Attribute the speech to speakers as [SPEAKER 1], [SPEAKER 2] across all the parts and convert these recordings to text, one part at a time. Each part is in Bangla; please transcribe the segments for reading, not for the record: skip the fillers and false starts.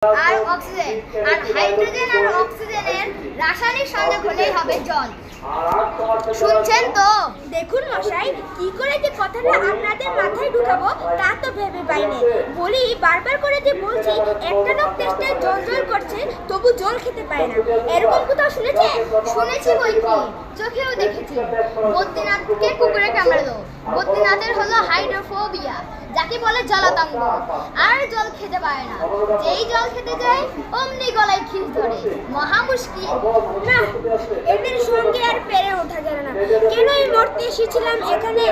[SPEAKER 1] আর অক্সিজেন, আর হাইড্রোজেন আর অক্সিজেনের রাসায়নিক সংযোগ হলেই হবে জল। শুনছেন তো?
[SPEAKER 2] দেখুন মশাই, কি করে যে কথাটা আপনাদের মাথায় ঢুকাবো তা তো ভেবে পাইনি। বলি, বারবার করে যে বলছি একটা লোক তেষ্টায় জল জল করছে তবু জল খেতে পায় না, এরকম কোথাও শুনেছেন?
[SPEAKER 1] শুনেছি বই কি, চোখেও দেখেছি। বদ্রীনাথকে কুকুরে কামড়ালো। বদ্রীনাথের হলো হাইড্রোফোবিয়া, যাকে বলে জলাতঙ্ক, আর জল খেতে পারে না। যেই জল খেতে যায় অমনি গলায় খিস ধরে, মহা মুশকিল।
[SPEAKER 2] না, এদের সঙ্গে আর পেরে ওঠা গেল না। কেনই মরতে এসেছিলাম এখানে?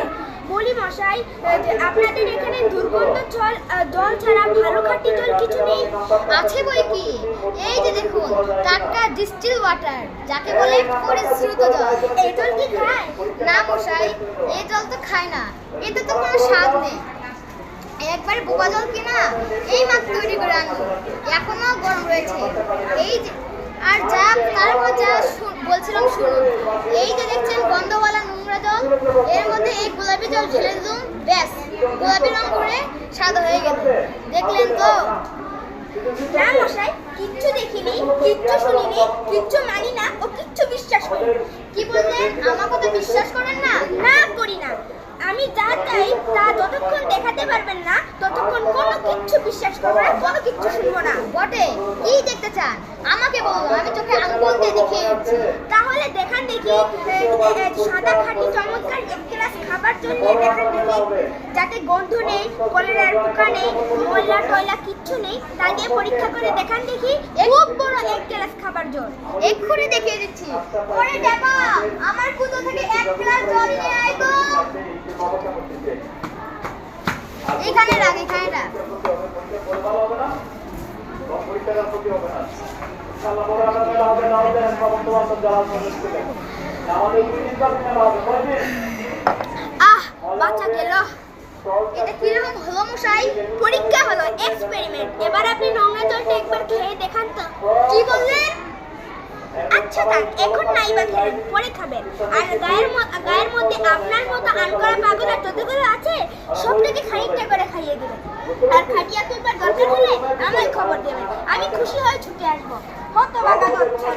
[SPEAKER 2] বলি মশাই, যে আপনাদের এখানে দুর্গন্ধ জল ছাড়া ভালো খাঁটি জল কিছু নেই?
[SPEAKER 1] আছে বই কি, এই যে দেখুন, টাটকা ডিস্টিল ওয়াটার, যাকে বলে পরিশ্রুত জল।
[SPEAKER 2] এই জল কি খায়?
[SPEAKER 1] না মশাই, এই জল তো খায় না, এতে তো কোনো স্বাদ নেই। একবারে বোবা জল কিনা এই মাত্র তৈরি করে আনলো, এখনো গরম রয়েছে। এই যে আর যা তারপর যা বলছিলাম শুনুন, এই যে দেখছেন গন্ধওয়ালা নোংরা জল, এর মধ্যে এই গোলাপি জল ঢেলে দিন, ব্যাস গোলাপি রং করে সাদা হয়ে গেল। দেখলেন তো?
[SPEAKER 2] না মশাই, কিচ্ছু দেখিনি, কিচ্ছু শুনিনি, কিচ্ছু মানি না ও কিচ্ছু বিশ্বাস করি না।
[SPEAKER 1] কি বললেন? আমার কথা বিশ্বাস করেন না?
[SPEAKER 2] না, করি না। আমি যা চাই তা যতক্ষণ দেখাতে পারবেন না ততক্ষণ কোনো কিচ্ছু বিশ্বাস করবো না, কোনো কিচ্ছু শুনবো না।
[SPEAKER 1] বটে, কি দেখতে চান আমাকে বলুন, আমি চোখে আঙ্গুল দিয়ে দেখিয়ে দিচ্ছি।
[SPEAKER 2] তাহলে দেখান দেখি, সাদা খাঁটি চমৎকার এক গ্লাস খাবার জন্য দেখান দেখি, যাতে গন্ধ নেই, কলেরার পোকা নেই, ময়লা টয়লা কিচ্ছু নেই, তা দিয়ে পরীক্ষা করে দেখান দেখি। খুব বড় এক গ্লাস খাবার জল
[SPEAKER 1] এক্ষুনি দেখিয়ে দিচ্ছি। ওরে ডেপা, আমার কুতো থেকে এক গ্লাস জল নিয়ে আয় তো। এখানে রাখ, এখানে রাখ।
[SPEAKER 2] আহ, বাঁচা গেল।
[SPEAKER 1] এটা কিরকম হলো মশাই?
[SPEAKER 2] পরীক্ষা হলো, এক্সপেরিমেন্ট। এবার আপনি নোংরা জলটা একবার খেয়ে দেখান তো।
[SPEAKER 1] কি বললেন?
[SPEAKER 2] আচ্ছা থাক, এখন নাই বা খেলেন, পরে খাবেন। আর গায়ের মধ্যে আপনার মতো আনকরা পাগল আর যতগুলো আছে সবটাকে খানিকটা করে খাইয়ে দেবেন। আর খাটিয়া তুলবার দরকার হলে আমায় খবর দেবেন, আমি খুশি হয়ে ছুটে আসবো। হতভাগা দরকার।